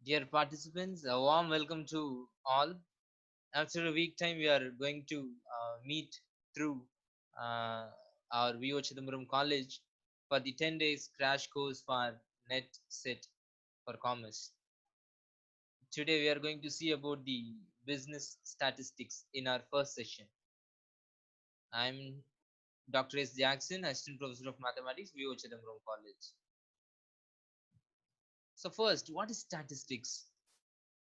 Dear participants, a warm welcome to all. After a week time, we are going to meet through uh, our VO Chidambaram College for the 10 days crash course for Net Set for Commerce. Today, we are going to see about the business statistics in our first session. I'm Dr. S. Jackson, Assistant Professor of Mathematics, VO Chidambaram College. So, first, what is statistics?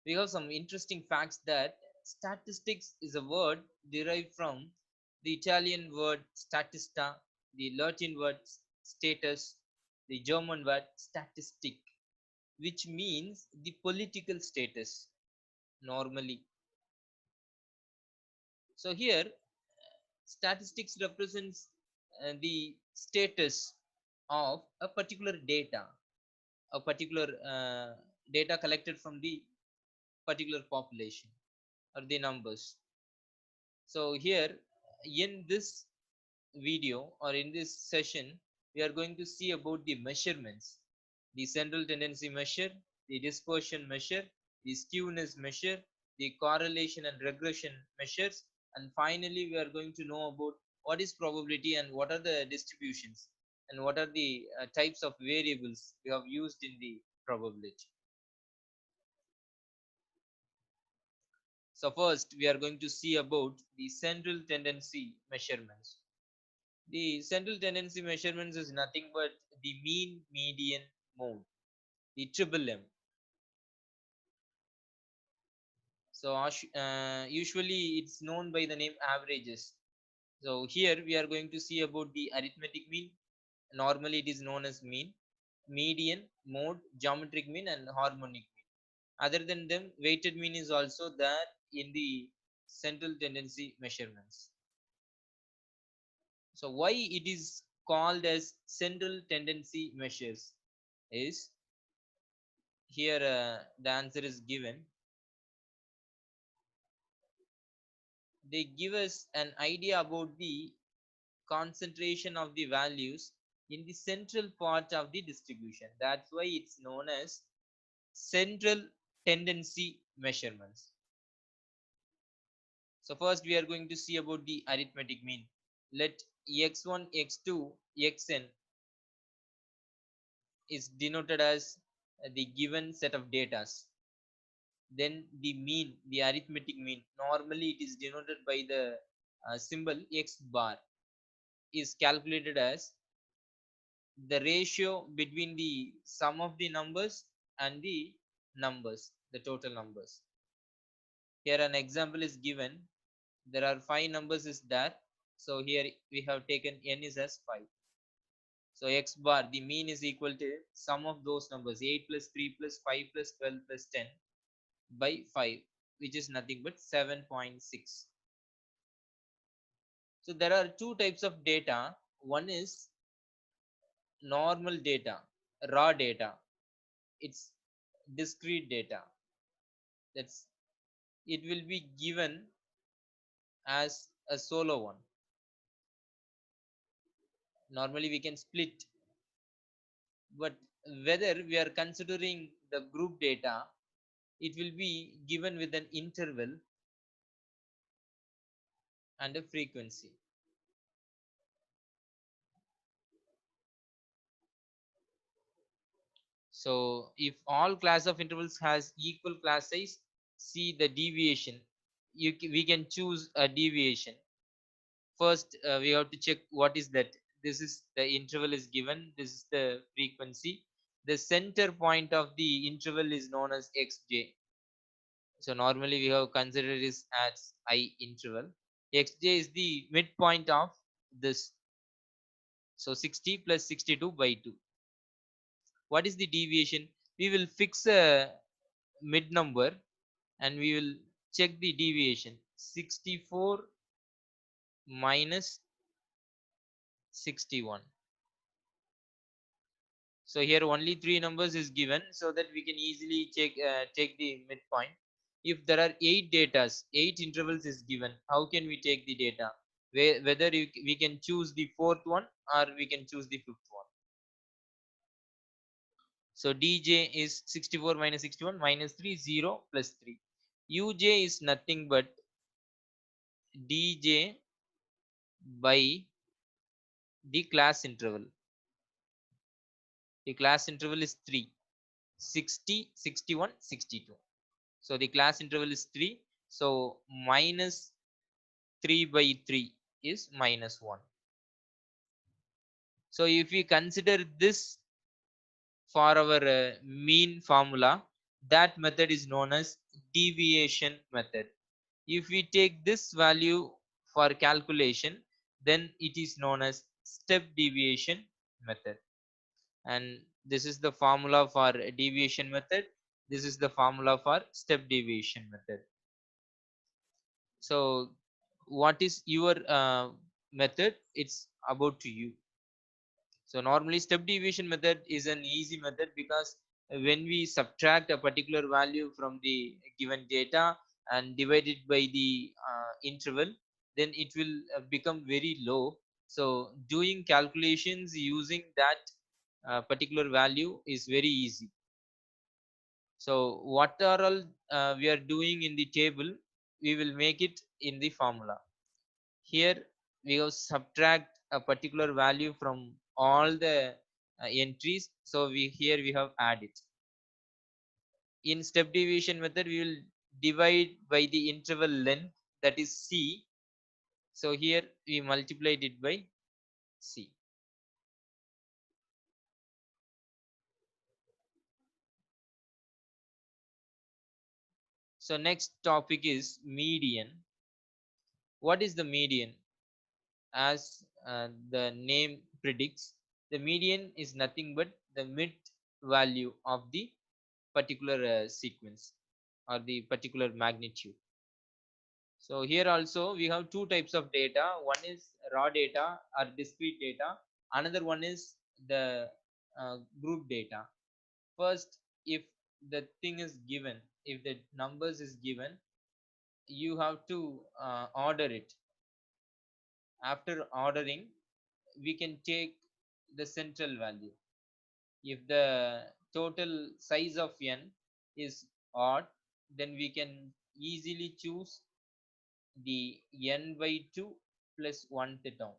We have some interesting facts that statistics is a word derived from the Italian word statista, the Latin word status, the German word statistic, which means the political status normally. So here, statistics represents the status of a particular data, a particular data collected from the particular population or the numbers. So here in this video or in this session, we are going to see about the measurements, the central tendency measure, the dispersion measure, the skewness measure, the correlation and regression measures, and finally we are going to know about what is probability and what are the distributions and what are the types of variables we have used in the probability. So first we are going to see about the central tendency measurements. The central tendency measurements is nothing but the mean, median, mode, the triple M. So usually it's known by the name averages. So here we are going to see about the arithmetic mean. Normally it is known as mean, median, mode, geometric mean, and harmonic mean. Other than them, weighted mean is also there in the central tendency measurements. So why it is called as central tendency measures is here the answer is given. They give us an idea about the concentration of the values in the central part of the distribution. That's why it's known as central tendency measurements. So first we are going to see about the arithmetic mean. Let x1, x2, xn is denoted as the given set of data. Then the mean, the arithmetic mean, normally it is denoted by the symbol x bar, is calculated as the ratio between the sum of the numbers and the numbers, the total numbers. Here an example is given. There are 5 numbers is there. So here we have taken n is as 5. So x bar, the mean is equal to sum of those numbers 8 plus 3 plus 5 plus 12 plus 10 by 5, which is nothing but 7.6. So there are two types of data. One is normal data, raw data. It's discrete data. That's it will be given as a solo one. Normally we can split, but whether we are considering the group data, it will be given with an interval and a frequency. So if all class of intervals has equal class size, see the deviation. We can choose a deviation. First we have to check what is that. This is the interval is given, this is the frequency. The center point of the interval is known as xj. So normally we have considered this as I interval. Xj is the midpoint of this. So 60 plus 62 by 2. What is the deviation? We will fix a mid number and we will check the deviation. 64 minus 61. So here only 3 numbers is given so that we can easily check take the midpoint. If there are 8 datas, 8 intervals is given, how can we take the data? Whether we can choose the fourth one or we can choose the fifth one. So dj is 64 minus 61 minus 3, 0 plus 3. Uj is nothing but dj by the class interval. The class interval is 3, 60, 61, 62. So the class interval is 3. So minus 3 by 3 is minus 1. So if we consider this for our mean formula, that method is known as deviation method. If we take this value for calculation, then it is known as step deviation method. And this is the formula for deviation method. This is the formula for step deviation method. So what is your method? It's about to you. So normally step deviation method is an easy method because when we subtract a particular value from the given data and divide it by the interval, then it will become very low. So doing calculations using that particular value is very easy. So what are all we are doing in the table, we will make it in the formula. Here we have subtract a particular value from all the entries. So we have add it. In step deviation method, we will divide by the interval length, that is c. So here we multiplied it by c. So next topic is median. What is the median? As the name predicts, the median is nothing but the mid value of the particular sequence or the particular magnitude. So here also we have two types of data. One is raw data or discrete data. Another one is the group data. First, if the thing is given, if the numbers is given, you have to order it. After ordering, we can take the central value. If the total size of n is odd, then we can easily choose the n by 2 plus 1th term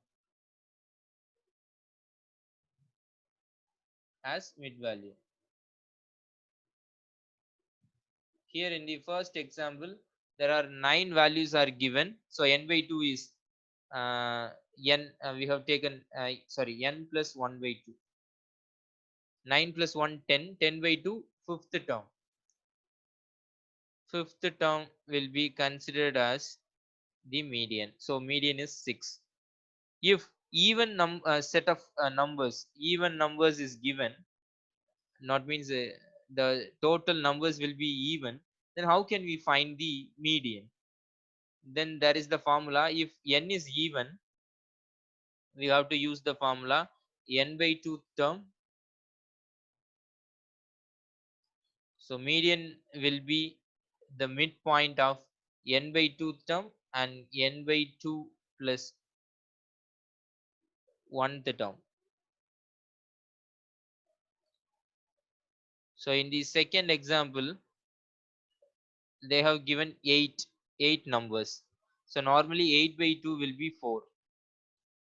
as mid value. Here in the first example, there are 9 values are given. So n by 2 is n, we have taken, sorry, n plus 1 by 2. 9 plus 1, 10. 10 by 2, fifth term. Fifth term will be considered as the median. So median is 6. If even set of even numbers is given, not means the total numbers will be even, then how can we find the median? Then there is the formula. If n is even, we have to use the formula n by 2 term. So median will be the midpoint of n by 2 term and n by 2 plus 1th term. So in the second example, they have given 8 numbers. So normally 8 by 2 will be 4.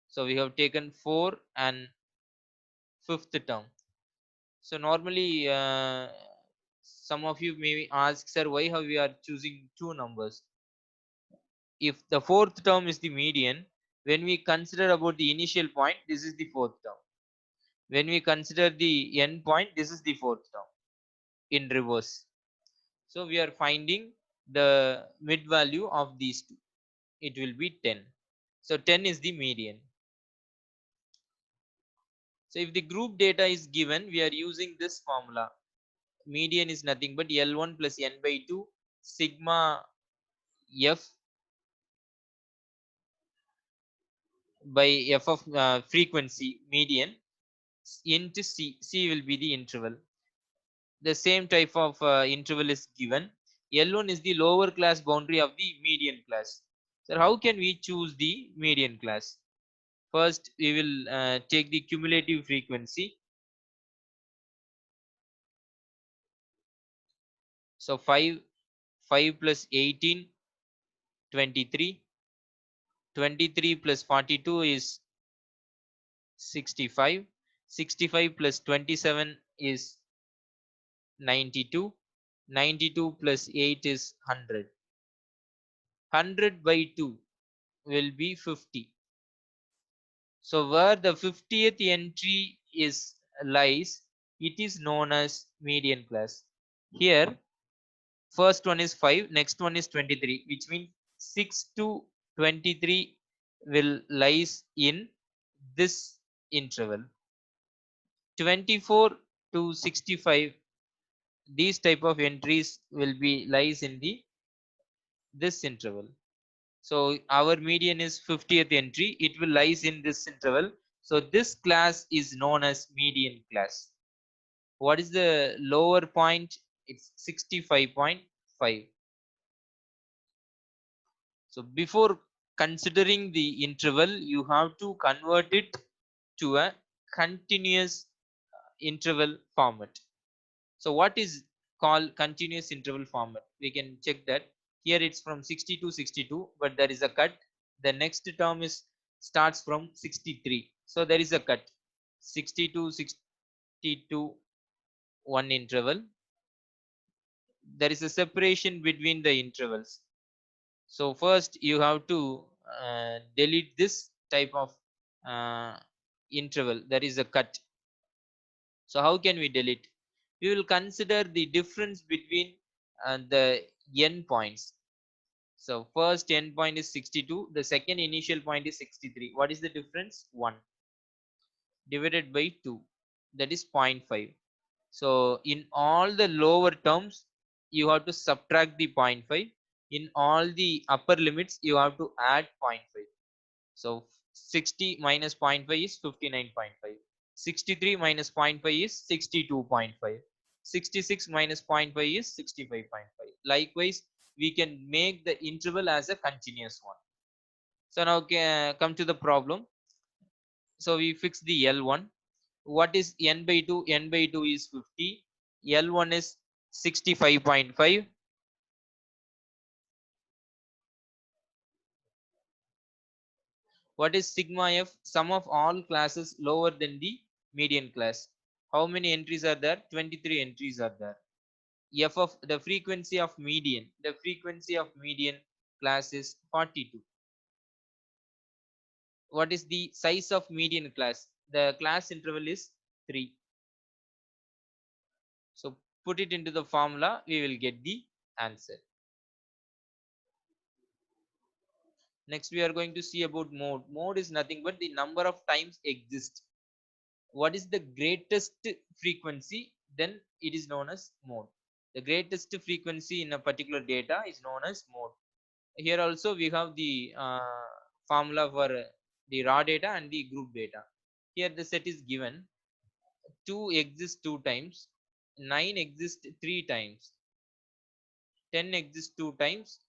So we have taken 4 and fifth term. So normally some of you may ask, sir, why have we are choosing two numbers? If the fourth term is the median, when we consider about the initial point, this is the fourth term. When we consider the end point, this is the fourth term in reverse. So we are finding the mid value of these two. It will be 10. So 10 is the median. So if the group data is given, we are using this formula. Median is nothing but L1 plus n by 2 sigma f by f of frequency median into c. C will be the interval. The same type of interval is given. L1 is the lower class boundary of the median class. So how can we choose the median class? First, we will take the cumulative frequency. So 5 plus 18, 23. 23 plus 42 is 65. 65 plus 27 is 92. 92 plus 8 is 100. 100 by 2 will be 50. So where the 50th entry is lies, it is known as median class. Here, first one is 5, next one is 23, which means 6 to 23 will lies in this interval. 24 to 65, these type of entries will be lies in the this interval. So our median is 50th entry, it will lies in this interval. So this class is known as median class. What is the lower point? It's 65.5. So before considering the interval, you have to convert it to a continuous interval format. So what is called continuous interval format? We can check that. Here it's from 60 to 62, but there is a cut. The next term is starts from 63. So there is a cut. 60 to 62, one interval. There is a separation between the intervals. So first you have to delete this type of uh, interval. There is a cut. So how can we delete? We will consider the difference between the n points. So first n point is 62. The second initial point is 63. What is the difference? 1 divided by 2. That is 0.5. So in all the lower terms, you have to subtract the 0.5. In all the upper limits, you have to add 0.5. So 60 minus 0.5 is 59.5. 63 minus 0.5 is 62.5. 66 minus 0.5 is 65.5. Likewise, we can make the interval as a continuous one. So now come to the problem. So we fix the L1. What is n by 2? N by 2 is 50. L1 is 65.5. What is sigma f? Sum of all classes lower than the median class. How many entries are there? 23 entries are there. F of the frequency of median. The frequency of median class is 42. What is the size of median class? The class interval is 3. So put it into the formula, we will get the answer. Next we are going to see about mode. Mode is nothing but the number of times exist. What is the greatest frequency? Then it is known as mode. The greatest frequency in a particular data is known as mode. Here also we have the formula for the raw data and the group data. Here the set is given. 2 exists 2 times, 9 exists 3 times, 10 exists 2 times.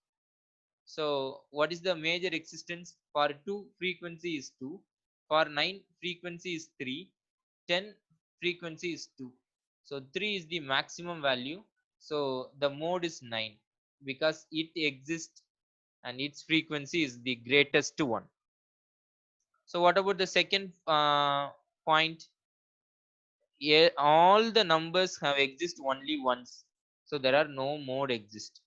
So what is the major existence? For 2 frequency is 2, for 9 frequency is 3, 10 frequency is 2. So 3 is the maximum value. So the mode is 9 because it exists and its frequency is the greatest one. So what about the second point? Yeah, all the numbers have exist only once. So there are no mode exist.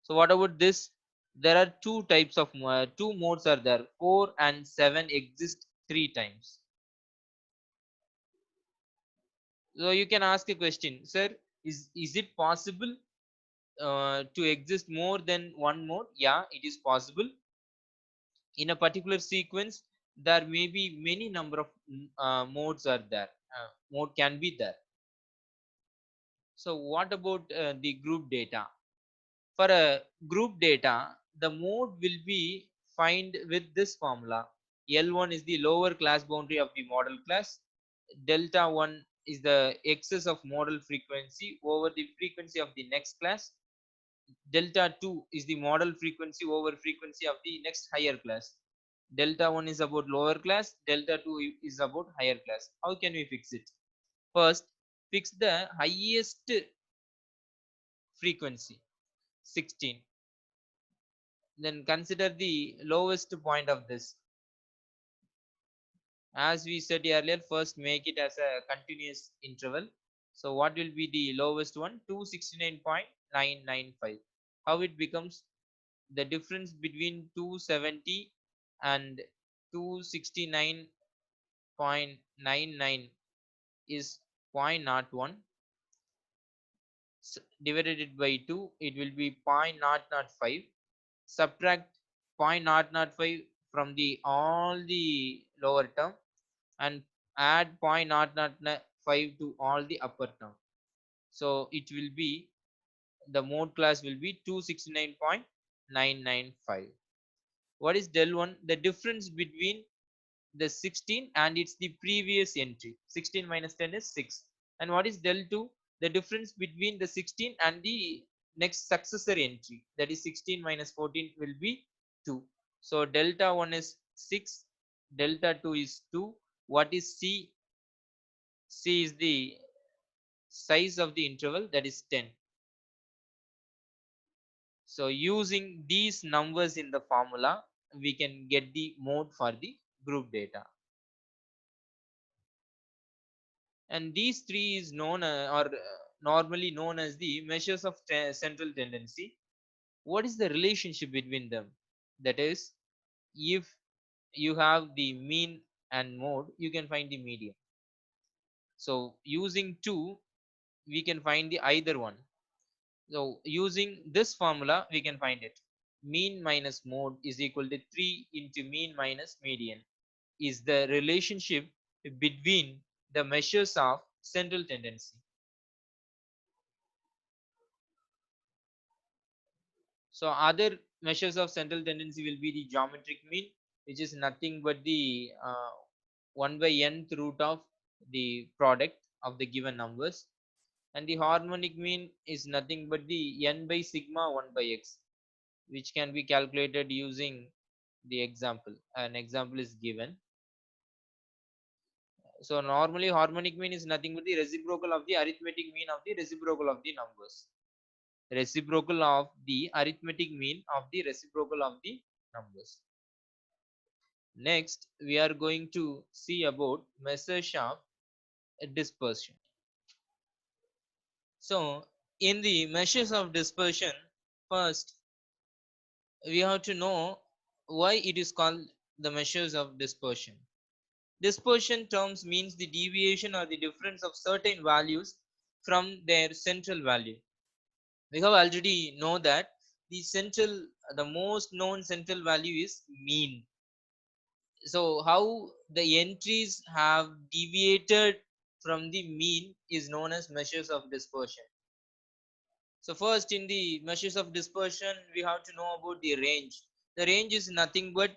So what about this? There are two types of two modes are there. 4 and 7 exist 3 times. So you can ask a question, sir, is it possible to exist more than one mode? Yeah, it is possible. In a particular sequence, there may be many number of modes are there. Mode can be there. So what about the group data? For a group data, the mode will be find with this formula. L1 is the lower class boundary of the model class. Delta 1 is the excess of model frequency over the frequency of the next class. Delta 2 is the model frequency over frequency of the next higher class. Delta 1 is about lower class, delta 2 is about higher class. How can we fix it? First, fix the highest frequency 16. Then consider the lowest point of this. As we said earlier, first make it as a continuous interval. So what will be the lowest one? 269.995. How it becomes? The difference between 270 and 269.99 is 0.01. Divided it by 2, it will be 0.005. Subtract 0.005 from the all the lower term and add 0.005 to all the upper term. So it will be, the mode class will be 269.995. What is del 1? The difference between the 16 and it's the previous entry. 16 minus 10 is 6. And what is del 2? The difference between the 16 and the next successor entry, that is 16 minus 14 will be 2. So delta 1 is 6, delta 2 is 2. What is C? C is the size of the interval, that is 10. So using these numbers in the formula, we can get the mode for the group data. And these three is known or normally known as the measures of central tendency. What is the relationship between them? That is, if you have the mean and mode, you can find the median. So using 2, we can find the either one. So using this formula, we can find it. Mean minus mode is equal to 3 into mean minus median is the relationship between the measures of central tendency. So other measures of central tendency will be the geometric mean, which is nothing but the 1 by nth root of the product of the given numbers. And the harmonic mean is nothing but the n by sigma 1 by x, which can be calculated using the example. An example is given. So normally harmonic mean is nothing but the reciprocal of the arithmetic mean of the reciprocal of the numbers. Reciprocal of the arithmetic mean of the reciprocal of the numbers. Next, we are going to see about measures of dispersion. So, in the measures of dispersion, first we have to know why it is called the measures of dispersion. Dispersion terms means the deviation or the difference of certain values from their central value. We have already know that the most known central value is mean. So how the entries have deviated from the mean is known as measures of dispersion. So first, in the measures of dispersion, we have to know about the range. The range is nothing but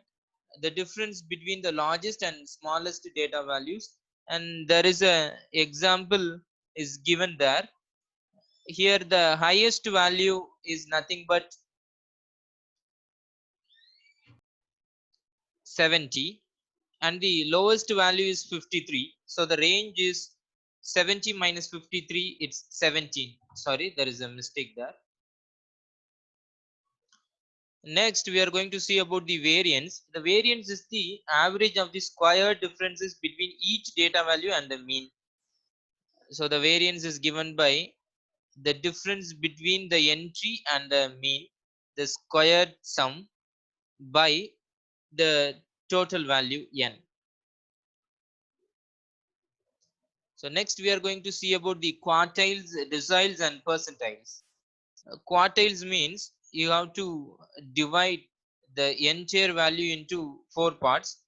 the difference between the largest and smallest data values, and there is a example is given there. Here the highest value is nothing but 70 and the lowest value is 53. So the range is 70 minus 53, it's 17. Sorry, there is a mistake there. Next, we are going to see about the variance. The variance is the average of the squared differences between each data value and the mean. So the variance is given by the difference between the entry and the mean, the squared sum by the total value n. So next we are going to see about the quartiles, deciles and percentiles. Quartiles means you have to divide the entire value into 4 parts.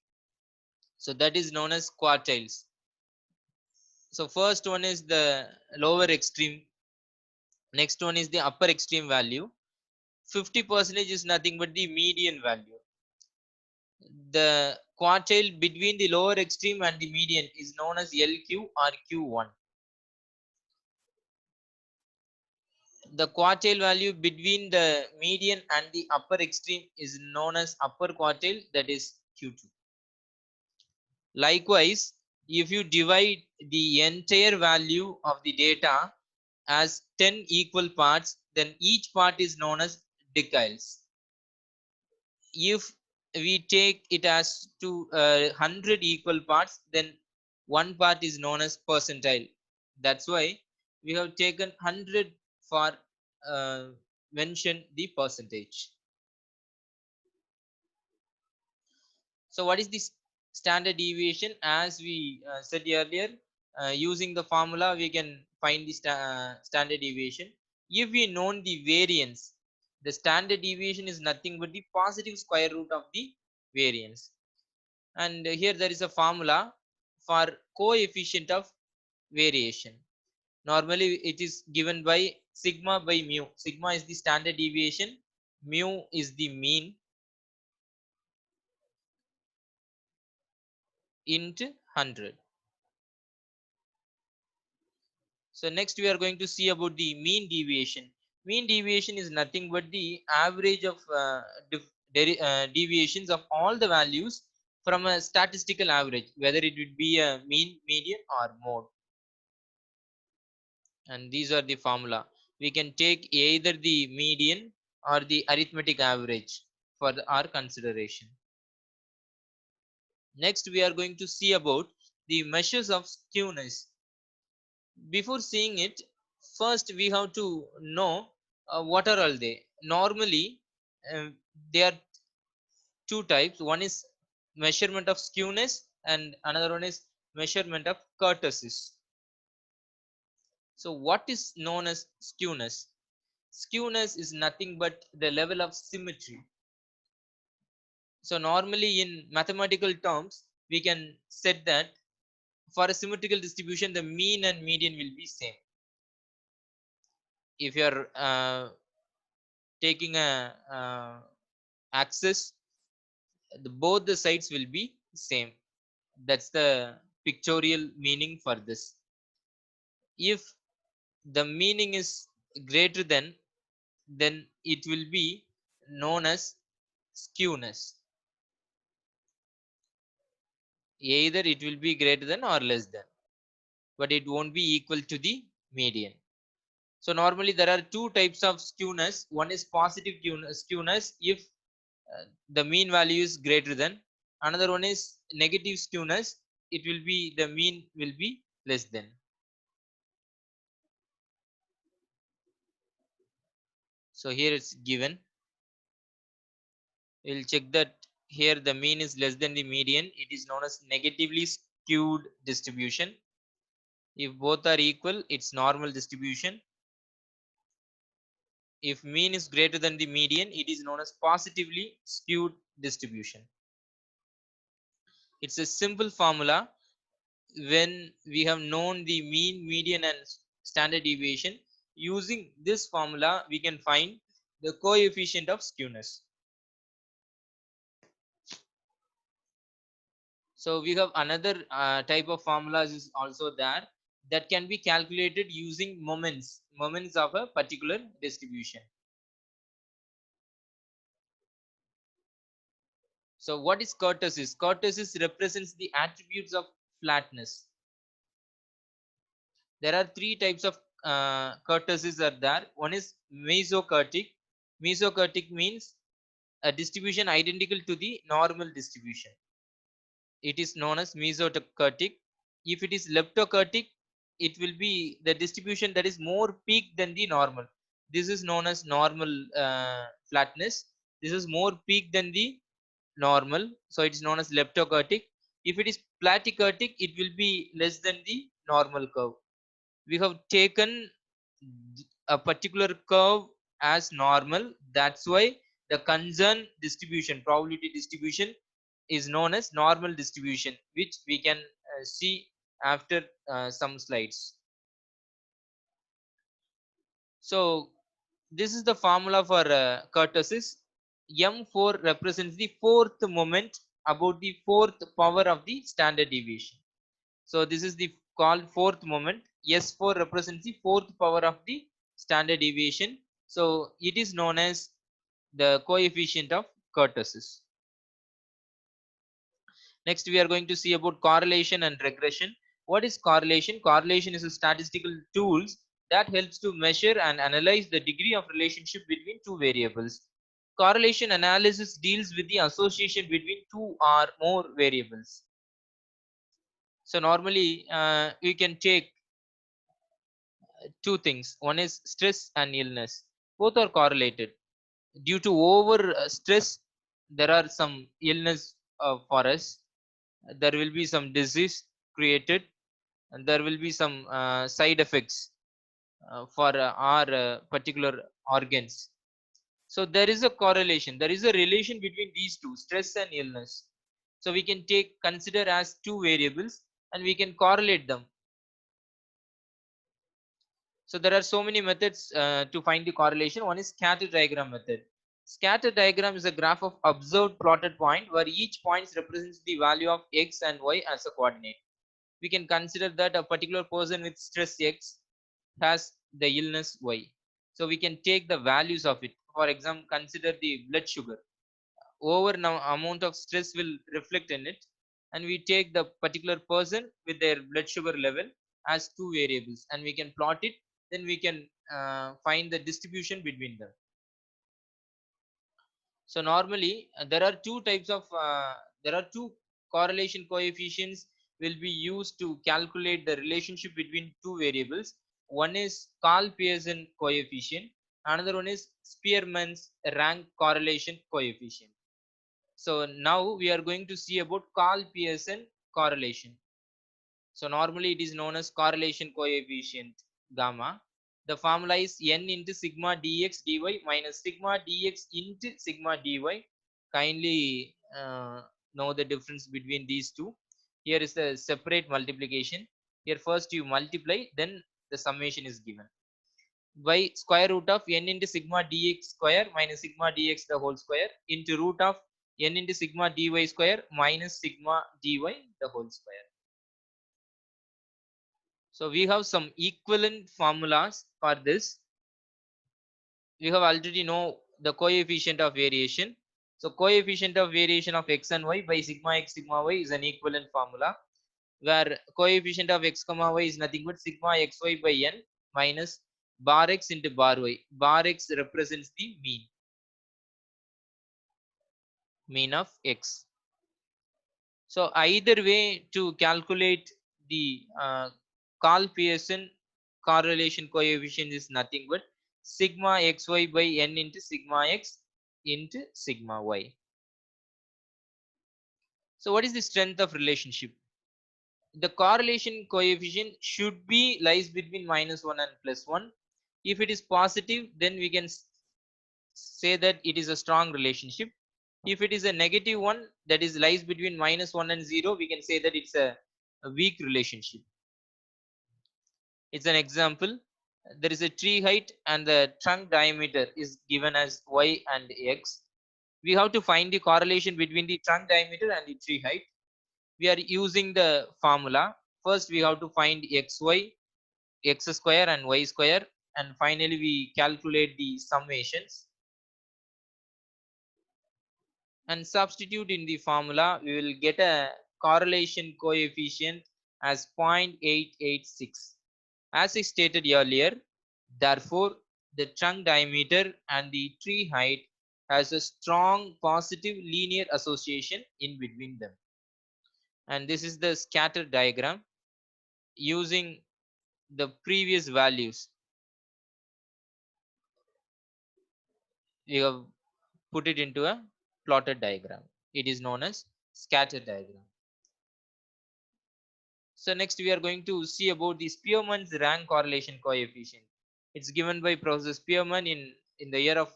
So that is known as quartiles. So first one is the lower extreme. Next one is the upper extreme value. 50% is nothing but the median value. The quartile between the lower extreme and the median is known as LQ or Q1. The quartile value between the median and the upper extreme is known as upper quartile, that is Q2. Likewise, if you divide the entire value of the data as 10 equal parts, then each part is known as deciles. If we take it as to 100 equal parts, then one part is known as percentile. That's why we have taken 100 for mention the percentage. So what is this standard deviation? As we said earlier, using the formula we can find the standard deviation. If we known the variance, the standard deviation is nothing but the positive square root of the variance. And here there is a formula for coefficient of variation. Normally it is given by sigma by mu. Sigma is the standard deviation, mu is the mean, into 100. So next we are going to see about the mean deviation. Mean deviation is nothing but the average of deviations of all the values from a statistical average, whether it would be a mean, median or mode. And these are the formula. We can take either the median or the arithmetic average for our consideration. Next we are going to see about the measures of skewness. Before seeing it, first we have to know what are all they. Normally there are two types. One is measurement of skewness and another one is measurement of kurtosis. So what is known as skewness? Skewness is nothing but the level of symmetry. So normally in mathematical terms we can set that for a symmetrical distribution the mean and median will be same. If you are taking a axis, both the sides will be same. That's the pictorial meaning for this. If the meaning is greater than, then it will be known as skewness. Either it will be greater than or less than, but it won't be equal to the median. So normally there are two types of skewness. One is positive skewness if the mean value is greater than. Another one is negative skewness, it will be the mean will be less than. So here it's given, we'll check that. Here the mean is less than the median, it is known as negatively skewed distribution. If both are equal, it's normal distribution. If mean is greater than the median, it is known as positively skewed distribution. It's a simple formula. When we have known the mean, median and standard deviation, using this formula we can find the coefficient of skewness. So we have another type of formulas is also there, that can be calculated using moments of a particular distribution. So what is kurtosis? Kurtosis represents the attributes of flatness. There are three types of kurtosis are there. One is mesokurtic. Mesokurtic means a distribution identical to the normal distribution. It is known as mesokurtic. If it is leptokurtic, it will be the distribution that is more peak than the normal. This is known as normal flatness. This is more peak than the normal, so it is known as leptokurtic. If it is platykurtic, it will be less than the normal curve. We have taken a particular curve as normal. That's why the concerned distribution, probability distribution, is known as normal distribution, which we can see after some slides. So this is the formula for kurtosis. M4 represents the fourth moment about the fourth power of the standard deviation. So this is the called fourth moment. S4 represents the fourth power of the standard deviation. So it is known as the coefficient of kurtosis. Next we are going to see about correlation and regression. What is correlation? Correlation is a statistical tools that helps to measure and analyze the degree of relationship between two variables. Correlation analysis deals with the association between two or more variables. So normally we can take two things. One is stress and illness. Both are correlated. Due to over stress, there are some illness for us. There will be some disease created, and there will be some side effects for our particular organs. So there is a correlation. There is a relation between these two, stress and illness. So we can consider as two variables, and we can correlate them. So there are so many methods to find the correlation. One is scatter diagram method. Scatter diagram is a graph of observed plotted point where each point represents the value of x and y as a coordinate. We can consider that a particular person with stress x has the illness y. So we can take the values of it. For example, consider the blood sugar. Over now amount of stress will reflect in it, and we take the particular person with their blood sugar level as two variables, and we can plot it. Then we can find the distribution between them. So normally there are two correlation coefficients will be used to calculate the relationship between two variables. One is Karl Pearson coefficient, another one is Spearman's rank correlation coefficient. So now we are going to see about Karl Pearson correlation. So normally it is known as correlation coefficient gamma. The formula is n into sigma dx dy minus sigma dx into sigma dy. Kindly know the difference between these two. Here is the separate multiplication. Here first you multiply, then the summation is given. By square root of n into sigma dx square minus sigma dx the whole square into root of n into sigma dy square minus sigma dy the whole square. So we have some equivalent formulas for this. We have already know the coefficient of variation. So coefficient of variation of x and y by sigma x sigma y is an equivalent formula, where coefficient of x comma y is nothing but sigma xy by n minus bar x into bar y. Bar x represents the mean of x. So either way to calculate the Karl Pearson correlation coefficient is nothing but sigma xy by n into sigma x into sigma y. So what is the strength of relationship? The correlation coefficient should be lies between -1 and +1. If it is positive, then we can say that it is a strong relationship. If it is a negative one, that is lies between -1 and 0, we can say that it's a weak relationship. It's an example. There is a tree height and the trunk diameter is given as y and x. We have to find the correlation between the trunk diameter and the tree height. We are using the formula. First we have to find xy, x square and y square, and finally we calculate the summations and substitute in the formula. We will get a correlation coefficient as 0.886. As I stated earlier, therefore, the trunk diameter and the tree height has a strong positive linear association in between them. And this is the scatter diagram using the previous values. We have put it into a plotted diagram. It is known as scatter diagram. So next we are going to see about the Spearman's rank correlation coefficient. It's given by Professor Spearman in the year of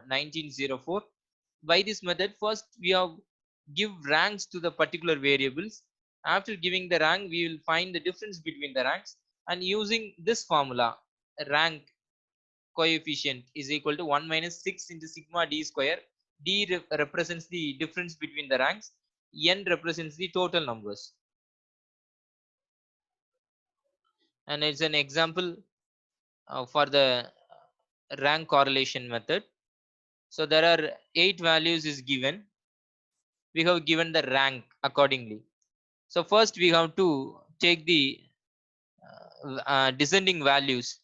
1904. By this method, first we have give ranks to the particular variables. After giving the rank, we will find the difference between the ranks, and using this formula, rank coefficient is equal to 1 minus 6 into sigma d square. D represents the difference between the ranks, n represents the total numbers. And it's an example for the rank correlation method. So there are 8 values is given. We have given the rank accordingly. So first we have to take the descending values.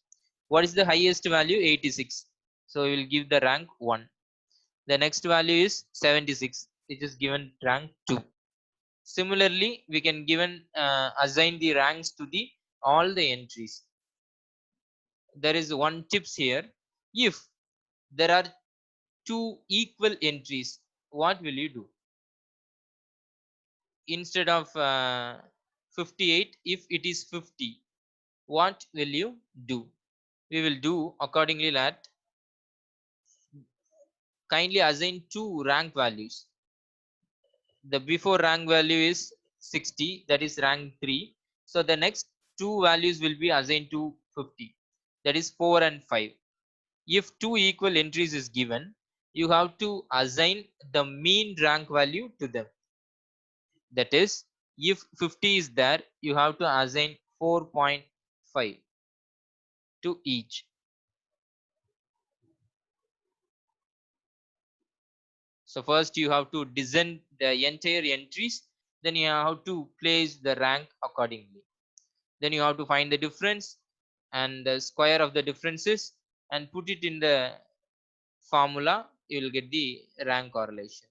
What is the highest value? 86. So we will give the rank 1. The next value is 76. It is given rank 2. Similarly, we can given assign the ranks to the all the entries. There is one tips here. If there are two equal entries, what will you do? Instead of 58, if it is 50, what will you do? We will do accordingly that kindly assign two rank values. The before rank value is 60, that is rank 3. So the next two values will be assigned to 50, that is 4 and 5. If two equal entries is given, you have to assign the mean rank value to them. That is, if 50 is there, you have to assign 4.5 to each. So first you have to design the entire entries, then you have to place the rank accordingly. Then you have to find the difference and the square of the differences and put it in the formula. You will get the rank correlation.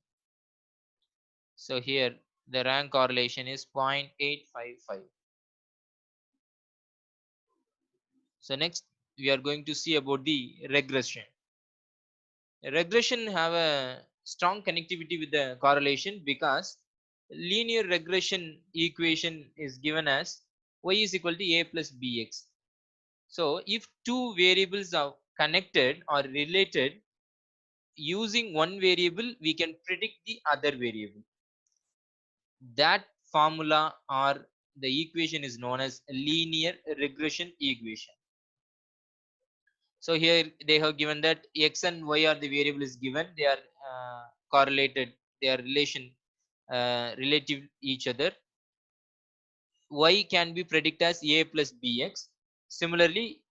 So here the rank correlation is 0.855. So next we are going to see about the regression. Regression have a strong connectivity with the correlation because linear regression equation is given as y is equal to a plus bx. So if two variables are connected or related, using one variable we can predict the other variable. That formula or the equation is known as linear regression equation. So here they have given that x and y are the variable is given, they are correlated, they are relative each other. Y can be predicted as a plus bx. Similarly,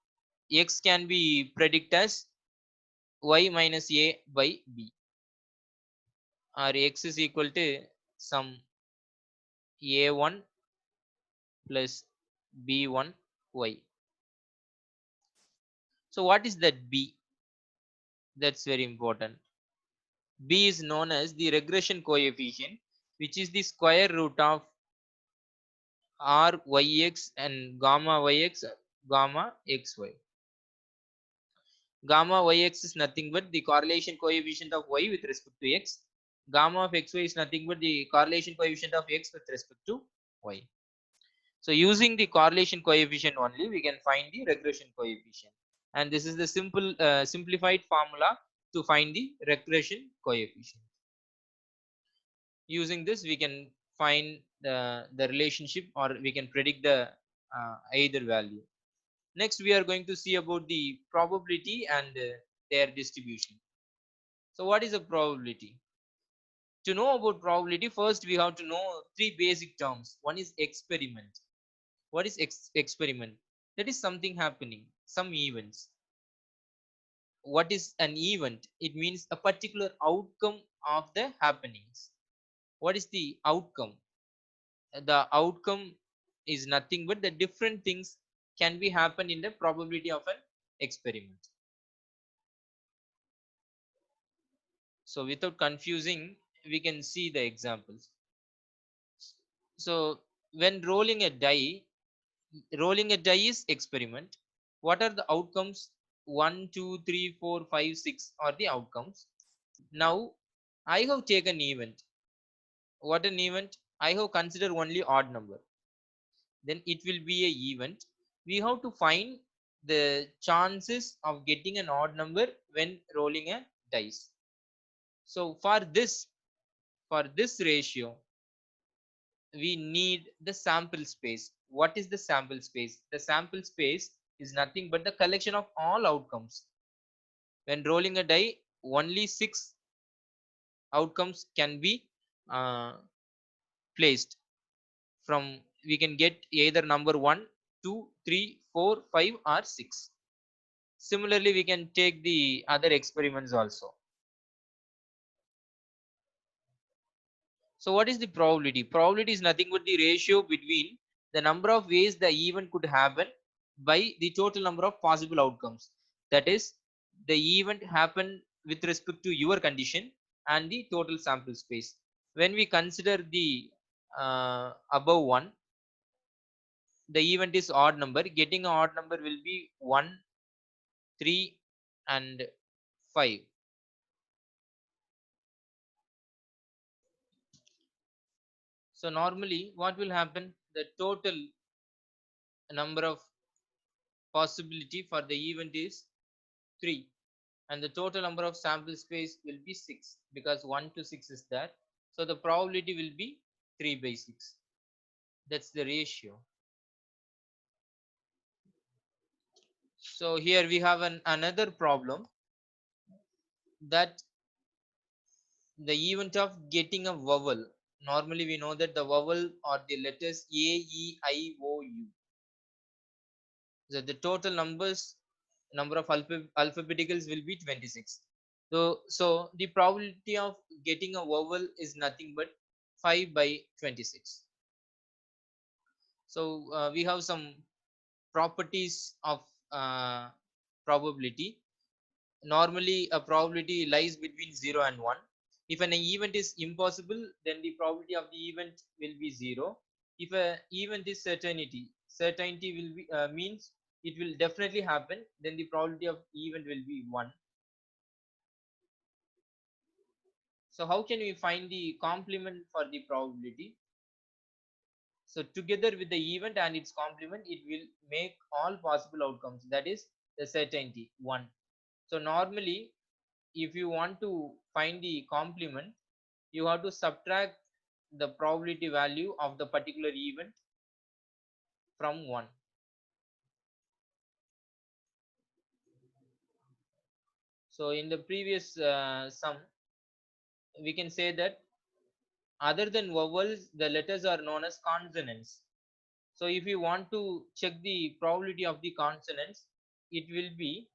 x can be predicted as y minus a by b, or x is equal to some a1 plus b1 y. So what is that b? That's very important. B is known as the regression coefficient, which is the square root of r yx and gamma yx, gamma xy. Gamma yx is nothing but the correlation coefficient of y with respect to x. Gamma of xy is nothing but the correlation coefficient of x with respect to y. So using the correlation coefficient only, we can find the regression coefficient. And this is the simplified formula to find the regression coefficient. Using this, we can find the relationship, or we can predict the either value. Next, we are going to see about the probability and their distribution. So what is a probability? To know about probability, first we have to know three basic terms. One is experiment. What is experiment? That is something happening, some events. What is an event? It means a particular outcome of the happenings. What is the outcome? The outcome is nothing but the different things can be happen in the probability of an experiment. So without confusing, we can see the examples. So when rolling a die is experiment. What are the outcomes? 1, 2, 3, 4, 5, 6 are the outcomes. Now I have taken event. What an event? I have considered only odd number. Then it will be a event. We have to find the chances of getting an odd number when rolling a dice. So for this ratio, we need the sample space. What is the sample space? The sample space is nothing but the collection of all outcomes. When rolling a die, only 6 outcomes can be uh, placed. From we can get either number 1, 2, 3, 4, 5 or 6. Similarly, we can take the other experiments also. So what is the probability? Probability is nothing but the ratio between the number of ways the event could happen by the total number of possible outcomes. That is, the event happened with respect to your condition and the total sample space. When we consider the above one, the event is odd number. Getting an odd number will be 1, 3, and 5. So normally what will happen? The total number of possibility for the event is 3, and the total number of sample space will be 6, because 1 to 6 is there. So the probability will be 3 by 6. That's the ratio. So here we have another problem, that the event of getting a vowel. Normally we know that the vowel are the letters A, E, I, O, U. So the total number of alphabeticals will be 26. So the probability of getting a vowel is nothing but 5 by 26. So we have some properties of probability. Normally a probability lies between 0 and 1. If an event is impossible, then the probability of the event will be 0. If a event is certainty will be means it will definitely happen, then the probability of event will be 1. So how can we find the complement for the probability? So together with the event and its complement, it will make all possible outcomes. That is the certainty 1. So normally, if you want to find the complement, you have to subtract the probability value of the particular event from 1. So in the previous sum, we can say that other than vowels, the letters are known as consonants. So if you want to check the probability of the consonants, it will be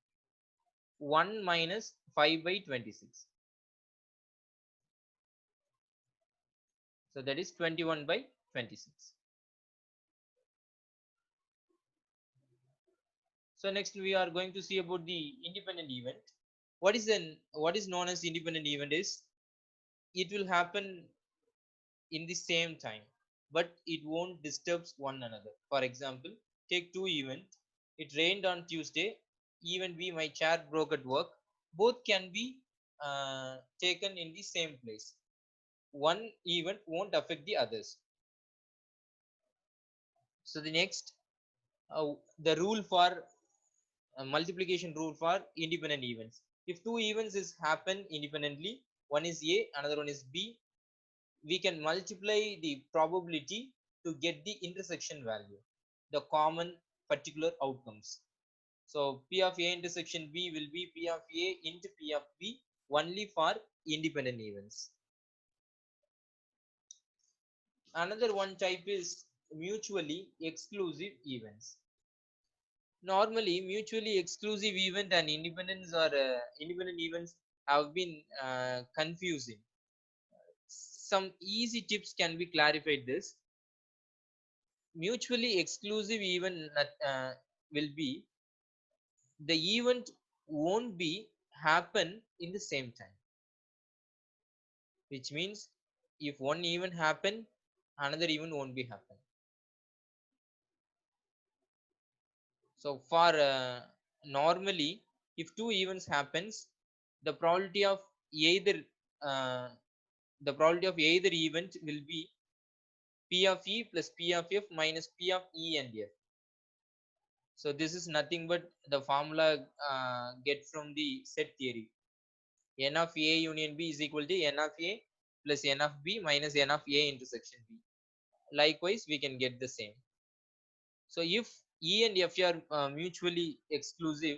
1 minus 5 by 26. So that is 21 by 26. So next we are going to see about the independent event. What is known as independent event is, it will happen in the same time, but it won't disturb one another. For example, take two events. It rained on Tuesday. Even B, my chair broke at work. Both can be taken in the same place. One event won't affect the others. So the next, the rule for multiplication rule for independent events. If two events is happen independently, one is A, another one is B, we can multiply the probability to get the intersection value, the common particular outcomes. So P of A intersection B will be P of A into P of B only for independent events. Another one type is mutually exclusive events. Normally, mutually exclusive event and independent events have been confusing. Some easy tips can be clarified this. Mutually exclusive event will be, the event won't be happen in the same time, which means if one event happen, another event won't be happen. So for normally, if two events happens, the probability of either uh, the probability of either event will be P of E plus P of F minus P of E and F. So this is nothing but the formula get from the set theory. N of A union B is equal to N of A plus N of B minus N of A intersection B. Likewise, we can get the same. So if E and F are mutually exclusive,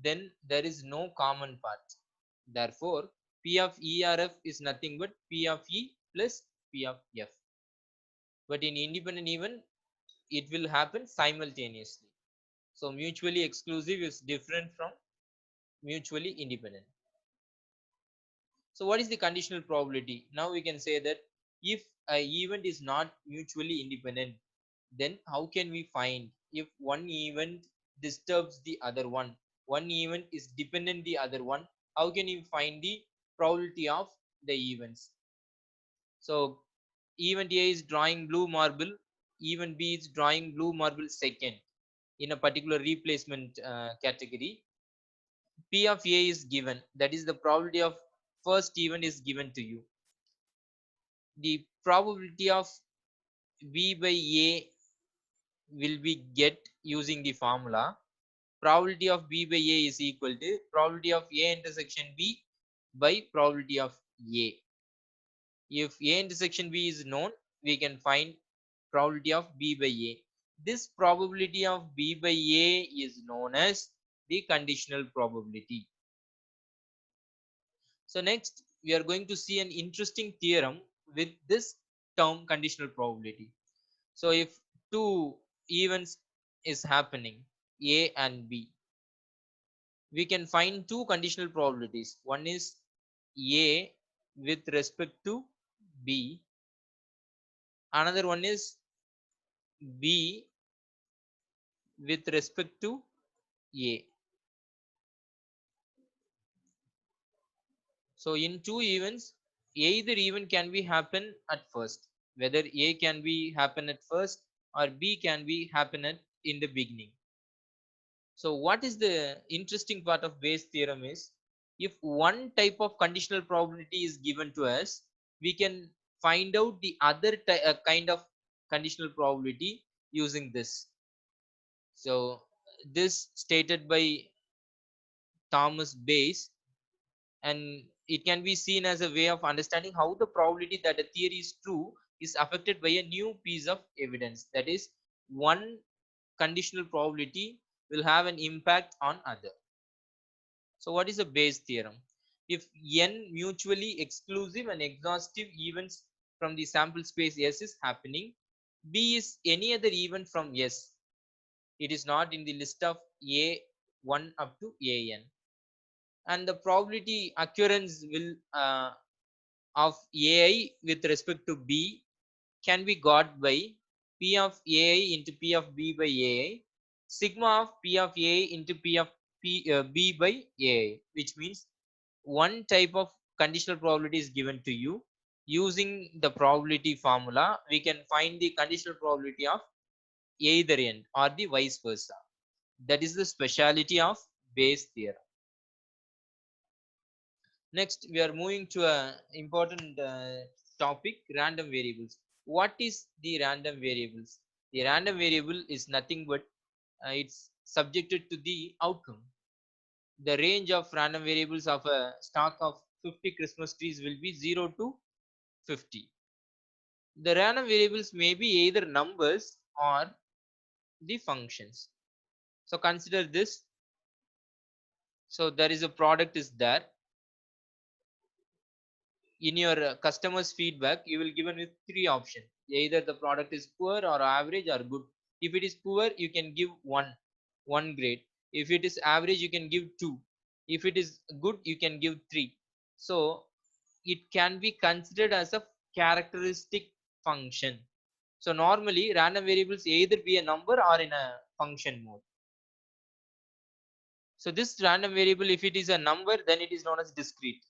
then there is no common part. Therefore, P of E or F is nothing but P of E plus P of F. But in independent event, it will happen simultaneously. So mutually exclusive is different from mutually independent. So what is the conditional probability? Now we can say that if a event is not mutually independent, then how can we find if one event disturbs the other one. One event is dependent the other one. How can you find the probability of the events? So event A is drawing blue marble, event B is drawing blue marble second in a particular replacement category. P of A is given, that is the probability of first event is given to you. The probability of B by A will be get using the formula. Probability of B by A is equal to probability of A intersection B by probability of A. If A intersection B is known, we can find probability of B by A. This probability of B by A is known as the conditional probability. So next we are going to see an interesting theorem with this term conditional probability. So if two events is happening, A and B, we can find two conditional probabilities. One is A with respect to B, another one is B with respect to A. So in two events, either event can be happen at first, whether A can be happen at first or B can be happen at in the beginning. So what is the interesting part of Bayes theorem is, if one type of conditional probability is given to us, we can find out the other kind of conditional probability using this. So this stated by Thomas Bayes, and it can be seen as a way of understanding how the probability that a theory is true is affected by a new piece of evidence. That is, one conditional probability will have an impact on other. So what is a Bayes theorem? If n mutually exclusive and exhaustive events from the sample space S is happening, B is any other event from S. It is not in the list of A1 up to AN. And the probability occurrence will of AI with respect to B can be got by P of AI into P of B by AI, sigma of P of A into P of B by AI, which means one type of conditional probability is given to you. Using the probability formula, we can find the conditional probability of either end or the vice versa. That is the speciality of Bayes theorem. Next, we are moving to a important topic: random variables. What is the random variables? The random variable is nothing but it's subjected to the outcome. The range of random variables of a stock of 50 Christmas trees will be 0 to 50. The random variables may be either numbers or the functions. So consider this. So there is a product is there. In your customers feedback, you will given with three options: either the product is poor or average or good. If it is poor, you can give one grade. If it is average, you can give two. If it is good, you can give three. So it can be considered as a characteristic function. So normally random variables either be a number or in a function mode. So this random variable, if it is a number, then it is known as discrete.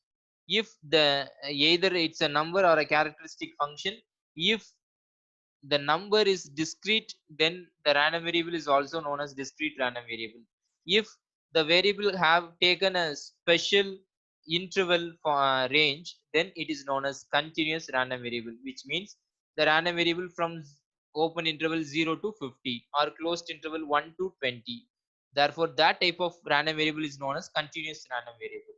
If the either it's a number or a characteristic function, if the number is discrete, then the random variable is also known as discrete random variable. If the variable have taken a special interval for range, then it is known as continuous random variable, which means the random variable from open interval 0 to 50 or closed interval 1 to 20. Therefore that type of random variable is known as continuous random variable.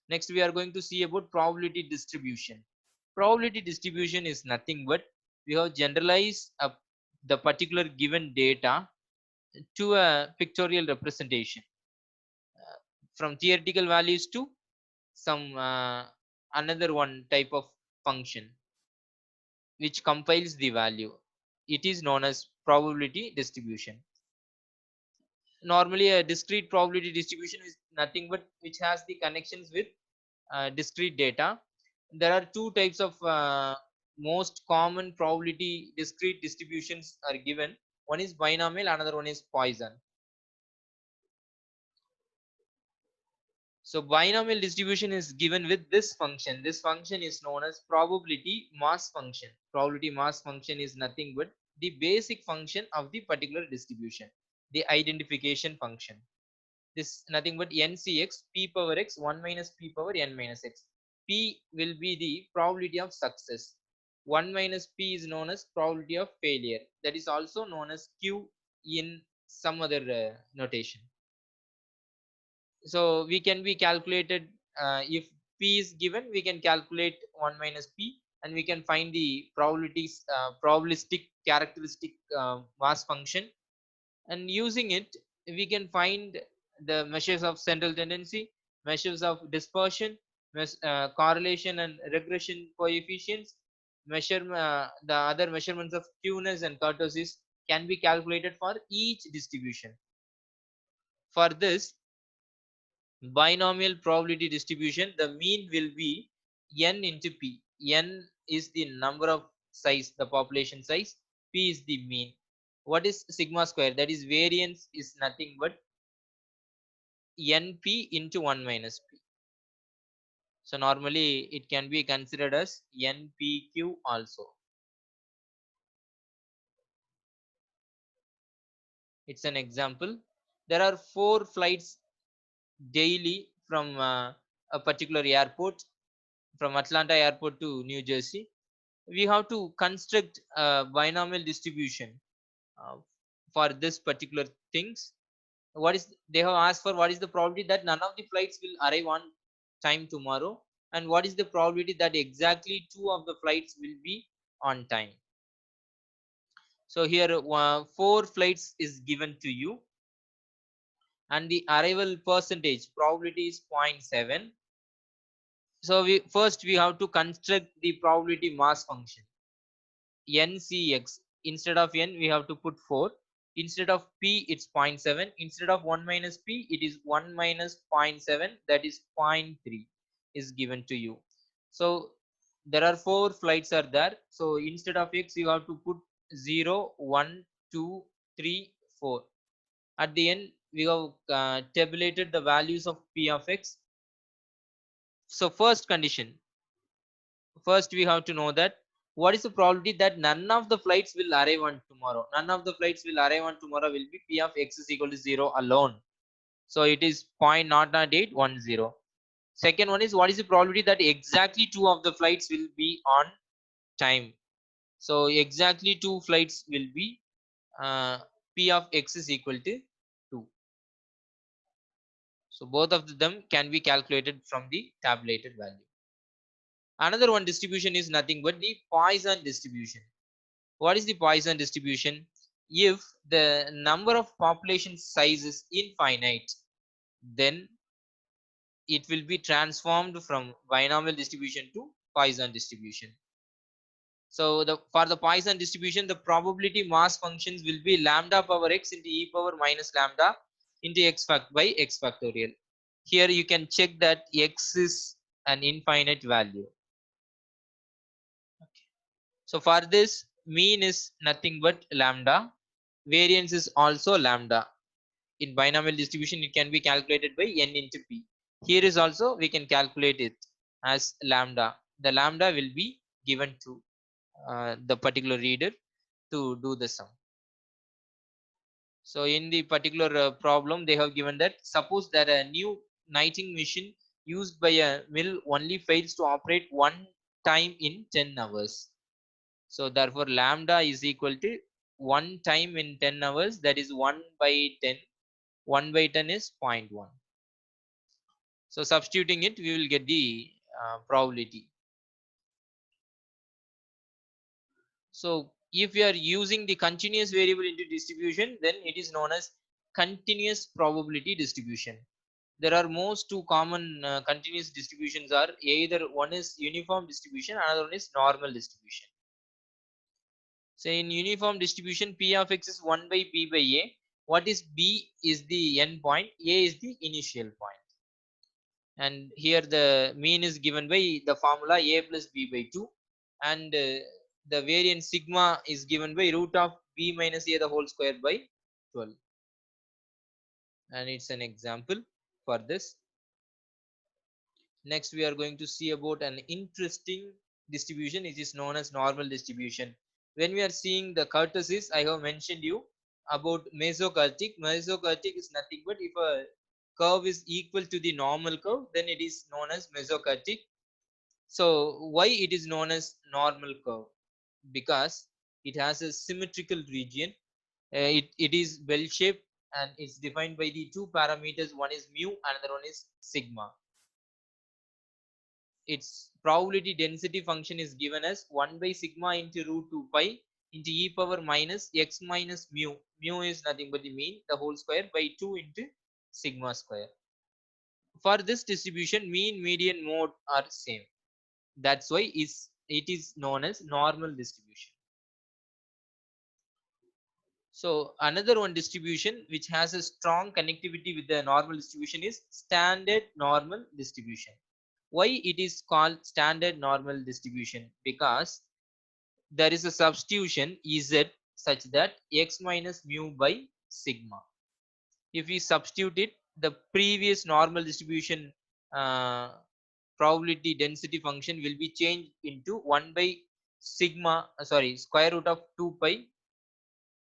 Next, we are going to see about probability distribution. Probability distribution is nothing but we have generalized the particular given data to a pictorial representation from theoretical values to some another one type of function which compiles the value. It is known as probability distribution. Normally, a discrete probability distribution is nothing but which has the connections with discrete data. There are two types of most common probability discrete distributions are given. One is binomial, another one is Poisson. So binomial distribution is given with this function. This function is known as probability mass function. Probability mass function is nothing but the basic function of the particular distribution, the identification function. This nothing but ncx p power x 1 minus p power n minus x. P will be the probability of success. 1 minus p is known as probability of failure. That is also known as q in some other notation. So we can be calculated, if p is given, we can calculate 1 minus p, and we can find the probabilities, probabilistic characteristic mass function, and using it we can find the measures of central tendency, measures of dispersion, correlation and regression coefficients, the other measurements of skewness and kurtosis can be calculated for each distribution. For this binomial probability distribution, the mean will be n into p. N is the number of size, the population size. P is the mean. What is sigma square? That is variance is nothing but np into 1 minus p. So normally it can be considered as npq also. It's an example. There are 4 flights daily from a particular airport, from Atlanta airport to New Jersey. We have to construct a binomial distribution uh, for this particular things. What is they have asked for? What is the probability that none of the flights will arrive on time tomorrow, and what is the probability that exactly 2 of the flights will be on time? So here 4 flights is given to you, and the arrival percentage probability is 0.7. So we have to construct the probability mass function ncx. Instead of n we have to put 4. Instead of p it's 0.7. Instead of 1 minus p it is 1 minus 0.7, that is 0.3 is given to you. So there are 4 flights are there. So instead of x you have to put 0 1 2 3 4. At the end we have tabulated the values of p of x. So first we have to know that what is the probability that none of the flights will arrive on tomorrow. None of the flights will arrive on tomorrow will be p of x is equal to 0 alone. So it is 0.00810. Second one is what is the probability that exactly 2 of the flights will be on time. So exactly 2 flights will be p of x is equal to 2. So both of them can be calculated from the tabulated value. Another one distribution is nothing but the Poisson distribution. What is the Poisson distribution? If the number of population size is infinite, then it will be transformed from binomial distribution to Poisson distribution. So for the Poisson distribution, the probability mass functions will be lambda power x into e power minus lambda into by x factorial. Here you can check that x is an infinite value. Okay. So for this, mean is nothing but lambda. Variance is also lambda. In binomial distribution, it can be calculated by n into p. Here is also we can calculate it as lambda. The lambda will be given to the particular reader to do the sum. So in the particular problem, they have given that suppose that a new knighting machine used by a mill only fails to operate one time in 10 hours. So therefore lambda is equal to 1 time in 10 hours, that is 1 by 10. 1 by 10 is 0.1. So substituting it, we will get the probability. So if we are using the continuous variable into distribution, then it is known as continuous probability distribution. There are most two common continuous distributions are either one is uniform distribution, another one is normal distribution. So in uniform distribution, p of x is 1 by b by a. What is b is the end point, a is the initial point. And here the mean is given by the formula a plus b by 2, and the variance sigma is given by root of b minus a the whole square by 12. And it's an example for this. Next, we are going to see about an interesting distribution. It is known as normal distribution. When we are seeing the kurtosis, I have mentioned you about mesokurtic. Mesokurtic is nothing but if a curve is equal to the normal curve, then it is known as mesokurtic. So why it is known as normal curve? Because it has a symmetrical region. It is bell shaped and it's defined by the two parameters. One is mu, another one is sigma. Its probability density function is given as 1 by sigma into root 2 pi into e power minus x minus mu. Mu is nothing but the mean, the whole square, by 2 into sigma square. For this distribution, mean, median, mode are same. That's why it is known as normal distribution. So another one distribution which has a strong connectivity with the normal distribution is standard normal distribution. Why it is called standard normal distribution? Because there is a substitution z such that x minus mu by sigma. If we substitute it, the previous normal distribution probability density function will be changed into 1 by sigma, square root of 2 pi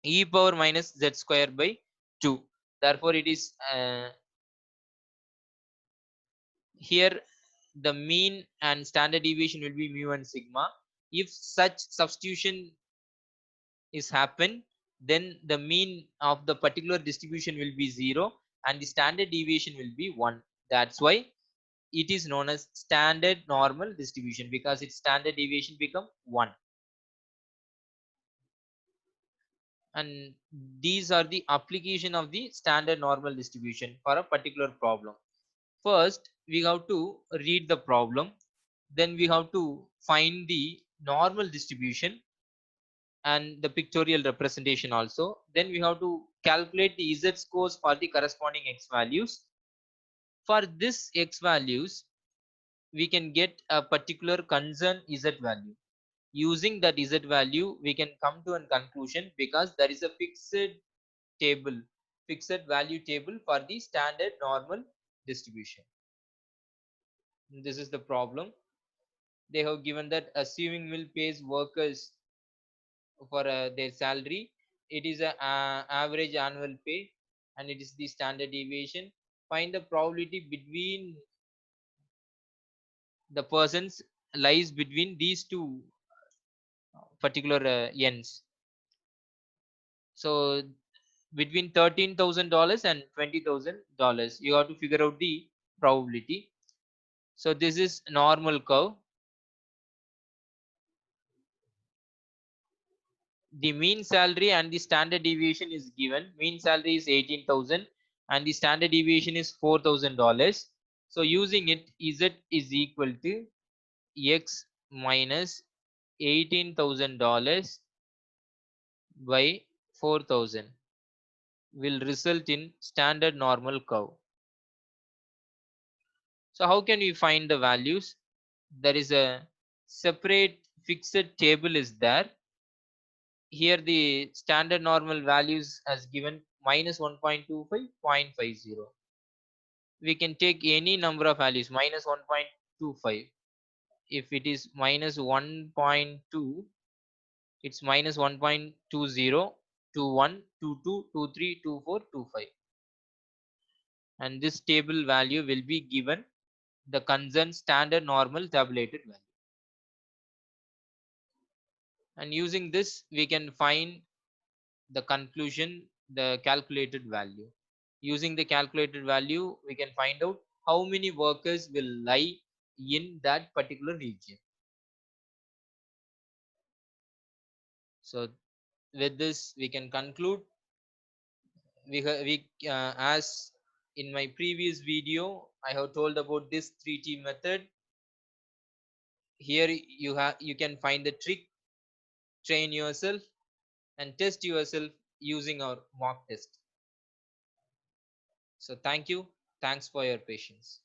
e power minus z square by 2. Therefore it is here the mean and standard deviation will be mu and sigma. If such substitution is happen, then the mean of the particular distribution will be 0 and the standard deviation will be 1. That's why it is known as standard normal distribution, because its standard deviation become 1. And these are the application of the standard normal distribution for a particular problem. First we have to read the problem, then we have to find the normal distribution and the pictorial representation also. Then we have to calculate the z scores for the corresponding x values. For this x values, we can get a particular concern z value. Using that z value, we can come to a conclusion, because there is a fixed value table for the standard normal distribution. This is the problem. They have given that assuming mill pays workers for their salary, it is a average annual pay and it is the standard deviation. Find the probability between the persons lies between these two particular ends. So between $13,000 and $20,000, you have to figure out the probability. So this is normal curve. The mean salary and the standard deviation is given. Mean salary is 18,000 and the standard deviation is $4,000. So using it, z is equal to x minus $18,000 by 4,000 will result in standard normal curve. So how can we find the values? There is a separate fixed table is there. Here the standard normal values as given minus 1.25, 0.50. We can take any number of values minus 1.25. If it is minus 1.2, it's minus 1.20, 21, 22, 23, 24, 25. And this table value will be given the concerned standard normal tabulated value. And using this, we can find the conclusion, the calculated value. Using the calculated value, we can find out how many workers will lie in that particular region. So with this, we can conclude. As in my previous video, I have told about this 3T method. Here you can find the trick, train yourself and test yourself using our mock test. So thank you. Thanks for your patience.